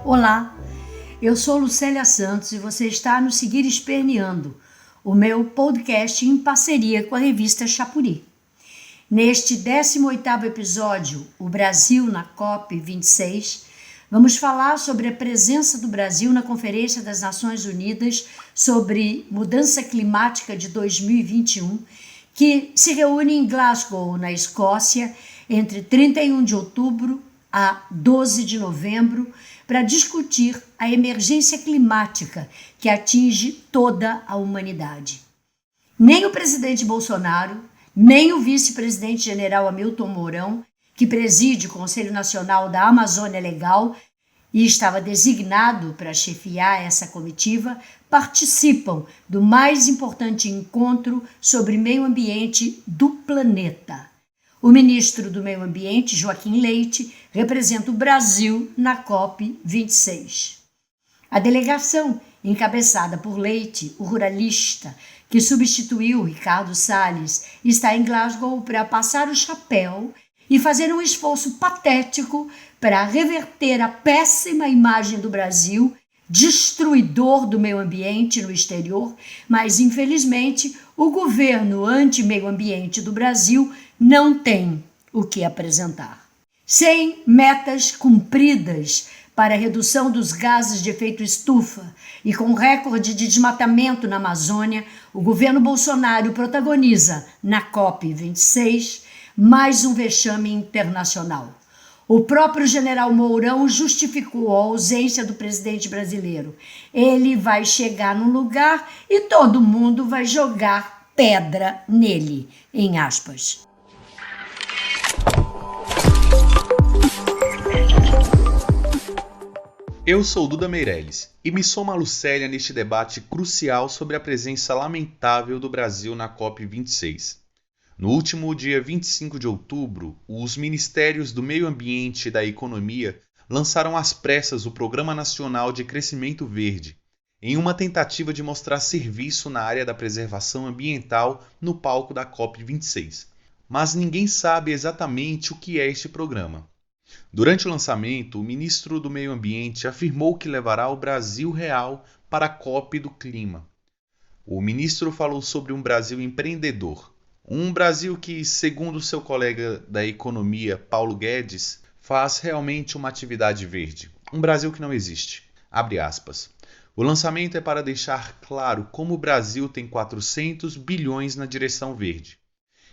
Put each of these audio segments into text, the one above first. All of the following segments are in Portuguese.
Olá, eu sou Lucélia Santos e você está no Seguir Esperneando, o meu podcast em parceria com a revista Chapuri. Neste 18º episódio, o Brasil na COP26, vamos falar sobre a presença do Brasil na Conferência das Nações Unidas sobre Mudança Climática de 2021, que se reúne em Glasgow, na Escócia, entre 31 de outubro a 12 de novembro, para discutir a emergência climática que atinge toda a humanidade. Nem o presidente Bolsonaro, nem o vice-presidente general Hamilton Mourão, que preside o Conselho Nacional da Amazônia Legal e estava designado para chefiar essa comitiva, participam do mais importante encontro sobre meio ambiente do planeta. O ministro do Meio Ambiente, Joaquim Leite, representa o Brasil na COP26. A delegação, encabeçada por Leite, o ruralista, que substituiu Ricardo Salles, está em Glasgow para passar o chapéu e fazer um esforço patético para reverter a péssima imagem do Brasil, destruidor do meio ambiente no exterior, mas, infelizmente, o governo anti-meio ambiente do Brasil não tem o que apresentar. Sem metas cumpridas para a redução dos gases de efeito estufa e com recorde de desmatamento na Amazônia, o governo Bolsonaro protagoniza, na COP26, mais um vexame internacional. O próprio general Mourão justificou a ausência do presidente brasileiro. Ele vai chegar num lugar e todo mundo vai jogar pedra nele, em aspas. Eu sou Duda Meirelles e me somo a Lucélia neste debate crucial sobre a presença lamentável do Brasil na COP26. No último dia 25 de outubro, os Ministérios do Meio Ambiente e da Economia lançaram às pressas o Programa Nacional de Crescimento Verde, em uma tentativa de mostrar serviço na área da preservação ambiental no palco da COP26. Mas ninguém sabe exatamente o que é este programa. Durante o lançamento, o ministro do Meio Ambiente afirmou que levará o Brasil real para a COP do Clima. O ministro falou sobre um Brasil empreendedor. Um Brasil que, segundo seu colega da economia, Paulo Guedes, faz realmente uma atividade verde. Um Brasil que não existe. Abre aspas. O lançamento é para deixar claro como o Brasil tem 400 bilhões na direção verde.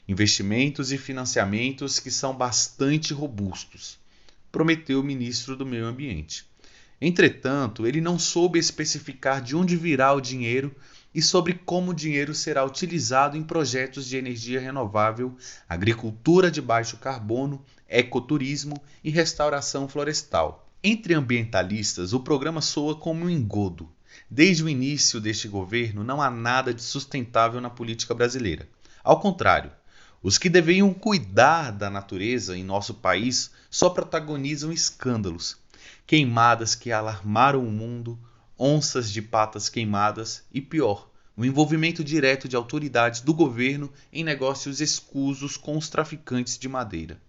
Investimentos e financiamentos que são bastante robustos, prometeu o ministro do Meio Ambiente. Entretanto, ele não soube especificar de onde virá o dinheiro e sobre como o dinheiro será utilizado em projetos de energia renovável, agricultura de baixo carbono, ecoturismo e restauração florestal. Entre ambientalistas, o programa soa como um engodo. Desde o início deste governo, não há nada de sustentável na política brasileira. Ao contrário, os que deveriam cuidar da natureza em nosso país só protagonizam escândalos, queimadas que alarmaram o mundo, onças de patas queimadas e, pior, o envolvimento direto de autoridades do governo em negócios escusos com os traficantes de madeira.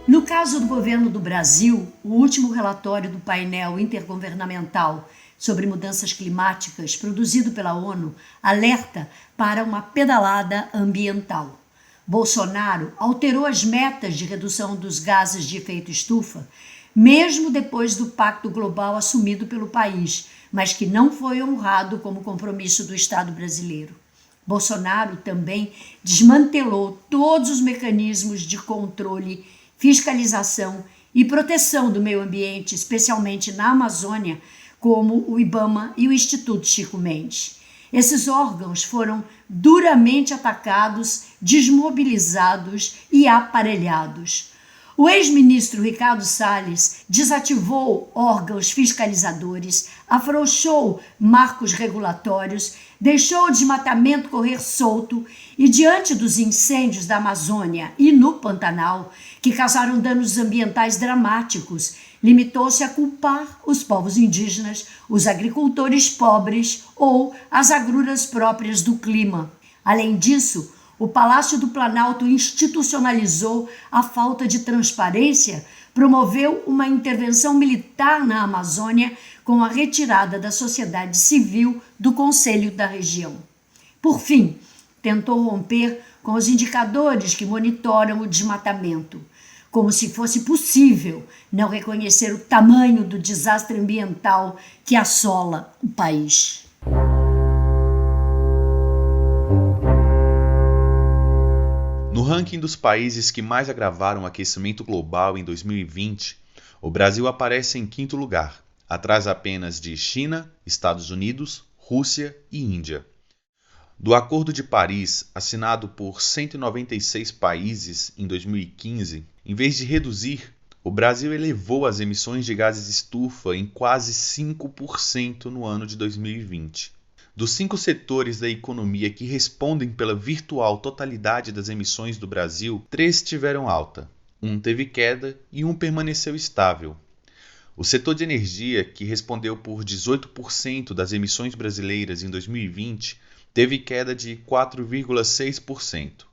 No caso do governo do Brasil, o último relatório do painel intergovernamental sobre mudanças climáticas, produzido pela ONU, alerta para uma pedalada ambiental. Bolsonaro alterou as metas de redução dos gases de efeito estufa, mesmo depois do Pacto Global assumido pelo país, mas que não foi honrado como compromisso do Estado brasileiro. Bolsonaro também desmantelou todos os mecanismos de controle, fiscalização e proteção do meio ambiente, especialmente na Amazônia, como o IBAMA e o Instituto Chico Mendes. Esses órgãos foram duramente atacados, desmobilizados e aparelhados. O ex-ministro Ricardo Salles desativou órgãos fiscalizadores, afrouxou marcos regulatórios, deixou o desmatamento correr solto e, diante dos incêndios da Amazônia e no Pantanal, que causaram danos ambientais dramáticos, limitou-se a culpar os povos indígenas, os agricultores pobres ou as agruras próprias do clima. Além disso, O Palácio do Planalto institucionalizou a falta de transparência, promoveu uma intervenção militar na Amazônia com a retirada da sociedade civil do Conselho da região. Por fim, tentou romper com os indicadores que monitoram o desmatamento, como se fosse possível não reconhecer o tamanho do desastre ambiental que assola o país. No ranking dos países que mais agravaram o aquecimento global em 2020, o Brasil aparece em quinto lugar, atrás apenas de China, Estados Unidos, Rússia e Índia. Do Acordo de Paris, assinado por 196 países em 2015, em vez de reduzir, o Brasil elevou as emissões de gases estufa em quase 5% no ano de 2020. Dos 5 setores da economia que respondem pela virtual totalidade das emissões do Brasil, 3 tiveram alta, 1 teve queda e 1 permaneceu estável. O setor de energia, que respondeu por 18% das emissões brasileiras em 2020, teve queda de 4,6%.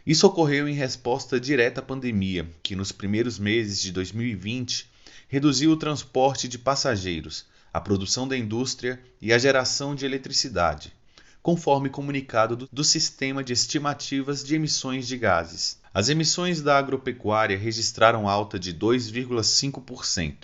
Isso ocorreu em resposta direta à pandemia, que nos primeiros meses de 2020 reduziu o transporte de passageiros, a produção da indústria e a geração de eletricidade, conforme comunicado do Sistema de Estimativas de Emissões de Gases. As emissões da agropecuária registraram alta de 2,5%,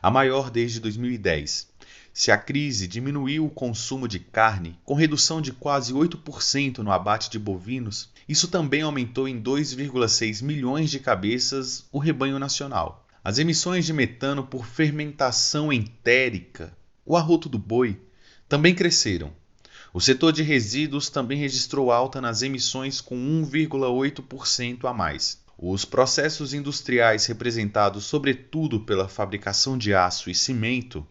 a maior desde 2010. Se a crise diminuiu o consumo de carne, com redução de quase 8% no abate de bovinos, isso também aumentou em 2,6 milhões de cabeças o rebanho nacional. As emissões de metano por fermentação entérica, o arroto do boi, também cresceram. O setor de resíduos também registrou alta nas emissões com 1,8% a mais. Os processos industriais representados sobretudo pela fabricação de aço e cimento,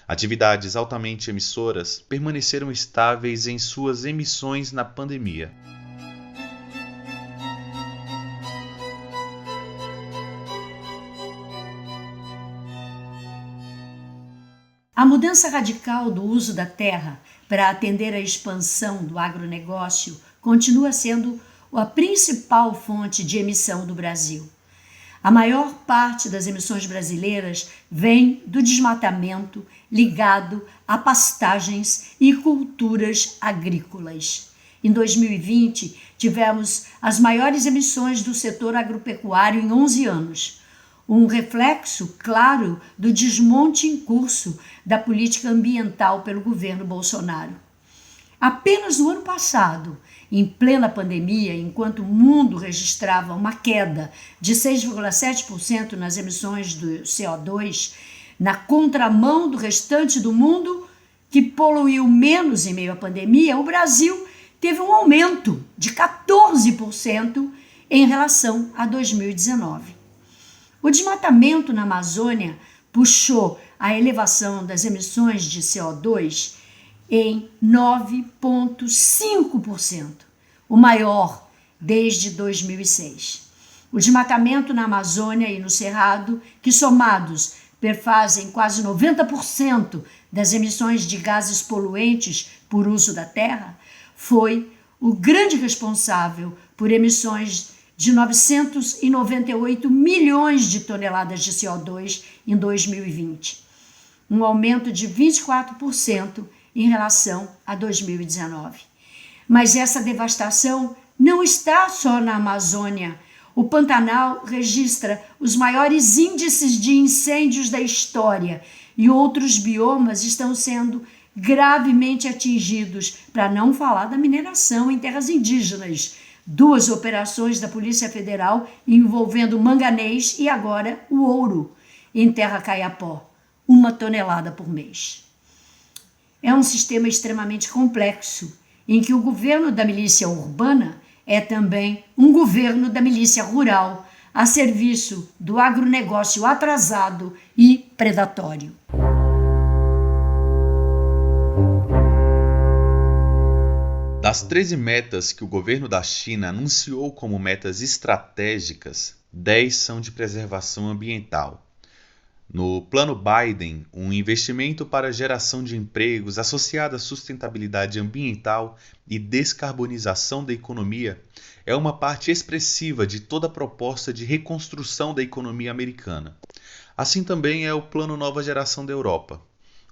atividades altamente emissoras, permaneceram estáveis em suas emissões na pandemia. A mudança radical do uso da terra para atender à expansão do agronegócio continua sendo a principal fonte de emissão do Brasil. A maior parte das emissões brasileiras vem do desmatamento ligado a pastagens e culturas agrícolas. Em 2020, tivemos as maiores emissões do setor agropecuário em 11 anos. Um reflexo claro do desmonte em curso da política ambiental pelo governo Bolsonaro. Apenas no ano passado, em plena pandemia, enquanto o mundo registrava uma queda de 6,7% nas emissões do CO2, na contramão do restante do mundo, que poluiu menos em meio à pandemia, o Brasil teve um aumento de 14% em relação a 2019. O desmatamento na Amazônia puxou a elevação das emissões de CO2 em 9,5%, o maior desde 2006. O desmatamento na Amazônia e no Cerrado, que somados perfazem quase 90% das emissões de gases poluentes por uso da terra, foi o grande responsável por emissões de 998 milhões de toneladas de CO2 em 2020, um aumento de 24% em relação a 2019. Mas essa devastação não está só na Amazônia. O Pantanal registra os maiores índices de incêndios da história e outros biomas estão sendo gravemente atingidos, para não falar da mineração em terras indígenas. 2 operações da Polícia Federal envolvendo manganês e agora o ouro em Terra Caiapó, 1 tonelada por mês. É um sistema extremamente complexo, em que o governo da milícia urbana é também um governo da milícia rural, a serviço do agronegócio atrasado e predatório. Das 13 metas que o governo da China anunciou como metas estratégicas, 10 são de preservação ambiental. No Plano Biden, um investimento para a geração de empregos associado à sustentabilidade ambiental e descarbonização da economia é uma parte expressiva de toda a proposta de reconstrução da economia americana. Assim também é o Plano Nova Geração da Europa.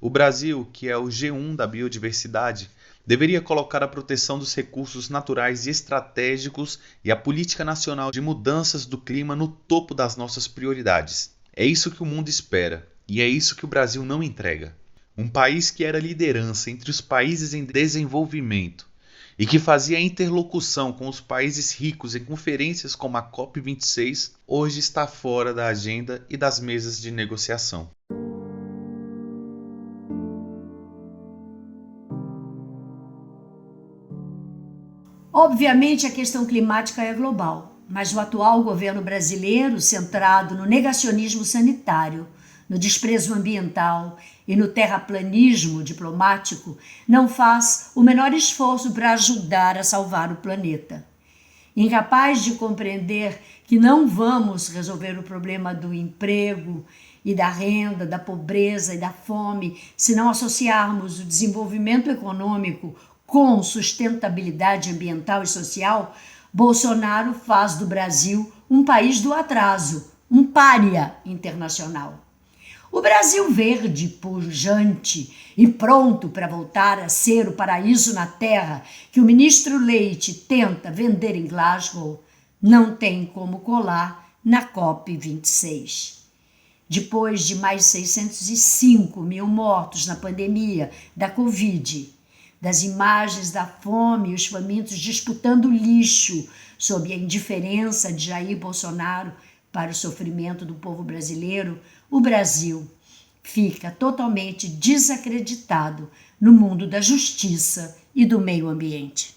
O Brasil, que é o G1 da biodiversidade, deveria colocar a proteção dos recursos naturais e estratégicos e a política nacional de mudanças do clima no topo das nossas prioridades. É isso que o mundo espera, e é isso que o Brasil não entrega. Um país que era liderança entre os países em desenvolvimento e que fazia interlocução com os países ricos em conferências como a COP26, hoje está fora da agenda e das mesas de negociação. Obviamente, a questão climática é global. Mas o atual governo brasileiro, centrado no negacionismo sanitário, no desprezo ambiental e no terraplanismo diplomático, não faz o menor esforço para ajudar a salvar o planeta. Incapaz de compreender que não vamos resolver o problema do emprego e da renda, da pobreza e da fome, se não associarmos o desenvolvimento econômico com sustentabilidade ambiental e social, Bolsonaro faz do Brasil um país do atraso, um pária internacional. O Brasil verde, pujante e pronto para voltar a ser o paraíso na terra que o ministro Leite tenta vender em Glasgow, não tem como colar na COP26. Depois de mais 605 mil mortos na pandemia da Covid, das imagens da fome e os famintos disputando lixo sob a indiferença de Jair Bolsonaro para o sofrimento do povo brasileiro, o Brasil fica totalmente desacreditado no mundo da justiça e do meio ambiente.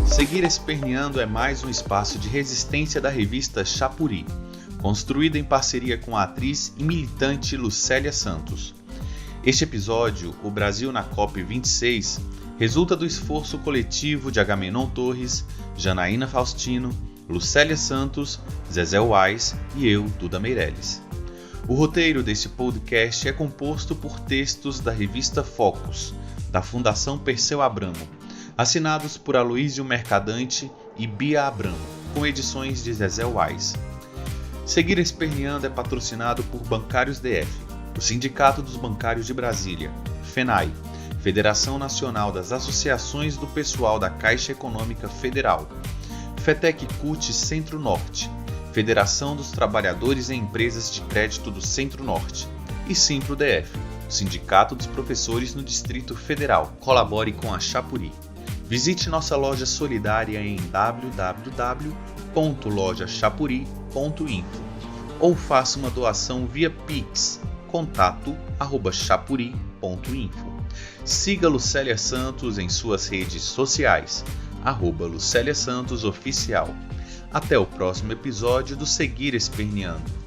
Seguir Esperneando é mais um espaço de resistência da revista Chapuri, construída em parceria com a atriz e militante Lucélia Santos. Este episódio, O Brasil na COP26, resulta do esforço coletivo de Agamenon Torres, Janaína Faustino, Lucélia Santos, Zezé Wais e eu, Duda Meirelles. O roteiro deste podcast é composto por textos da revista Focus, da Fundação Perseu Abramo, assinados por Aloísio Mercadante e Bia Abramo, com edições de Zezé Wais. Seguir Esperneando é patrocinado por Bancários DF, o Sindicato dos Bancários de Brasília, FENAI, Federação Nacional das Associações do Pessoal da Caixa Econômica Federal, FETEC CUT Centro-Norte, Federação dos Trabalhadores em Empresas de Crédito do Centro-Norte, e Simpro DF, Sindicato dos Professores no Distrito Federal. Colabore com a Chapuri. Visite nossa loja solidária em www.lojachapuri.info ou faça uma doação via Pix, contato@chapuri.info. Siga Lucélia Santos em suas redes sociais, @Lucélia Santos Oficial. Até o próximo episódio do Seguir Esperneando.